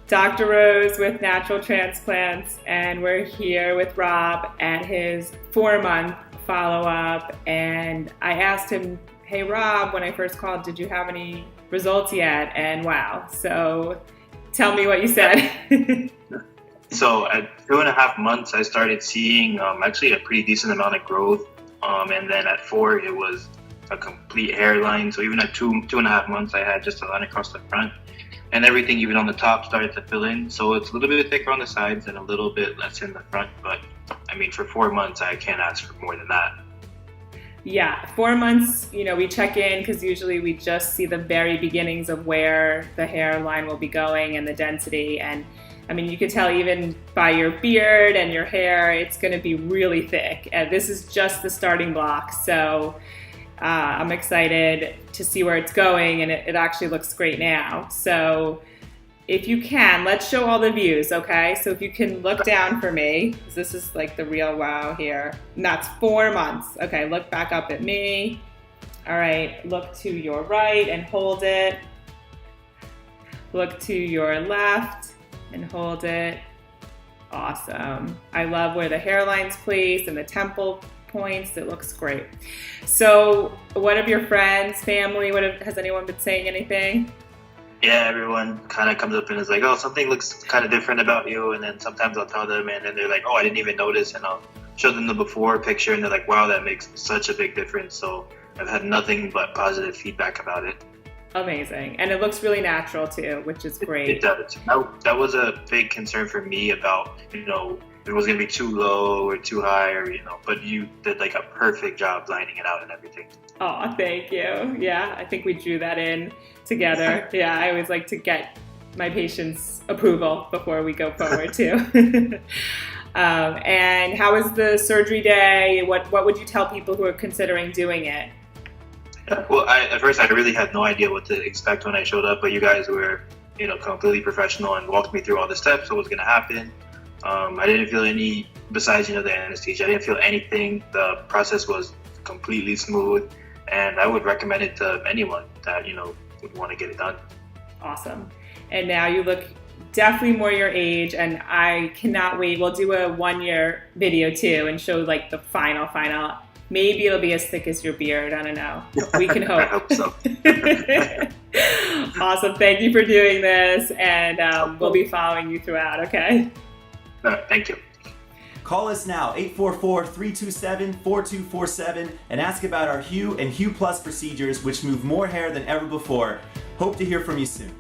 Dr. Rose with Natural Transplants, and we're here with Rob at his 4-month follow-up. And I asked him, hey Rob, when I first called, did you have any results yet? And wow, so tell me what you said. So at 2.5 months, I started seeing actually a pretty decent amount of growth. And then at 4, it was a complete hairline. So even at 2.5 months, I had just a line across the front, and everything even on the top started to fill in. So it's a little bit thicker on the sides and a little bit less in the front. But I mean, for 4 months, I can't ask for more than that. Yeah, 4 months, we check in because usually we just see the very beginnings of where the hairline will be going and the density. And I mean, you could tell even by your beard and your hair, it's going to be really thick. And this is just the starting block. So I'm excited to see where it's going, and it actually looks great now. So if you can, let's show all the views, okay? So if you can look down for me, 'cause this is like the real wow here. And that's 4 months. Okay, look back up at me. All right, look to your right and hold it. Look to your left and hold it. Awesome. I love where the hairline's placed and the temple points. It looks great. So what have your friends, family, has anyone been saying anything? Yeah, everyone kind of comes up and is like, oh, something looks kind of different about you. And then sometimes I'll tell them, and then they're like, oh, I didn't even notice. And I'll show them the before picture, and they're like, wow, that makes such a big difference. So I've had nothing but positive feedback about it. Amazing. And it looks really natural too, which is great. It does. That was a big concern for me about, if it was going to be too low or too high, or, but you did like a perfect job lining it out and everything. Oh, thank you. Yeah, I think we drew that in together. Yeah, I always like to get my patients' approval before we go forward too. And how was the surgery day? What would you tell people who are considering doing it? Well, at first I really had no idea what to expect when I showed up, but you guys were, completely professional and walked me through all the steps, what was going to happen. I didn't feel any, besides, the anesthesia, I didn't feel anything. The process was completely smooth, and I would recommend it to anyone that, would want to get it done. Awesome. And now you look definitely more your age, and I cannot wait. We'll do a 1-year video too and show like the final. Maybe it'll be as thick as your beard. I don't know. We can hope. I hope so. Awesome. Thank you for doing this, and we'll be following you throughout, okay? Thank you. Call us now, 844-327-4247, and ask about our Hue and Hue Plus procedures, which move more hair than ever before. Hope to hear from you soon.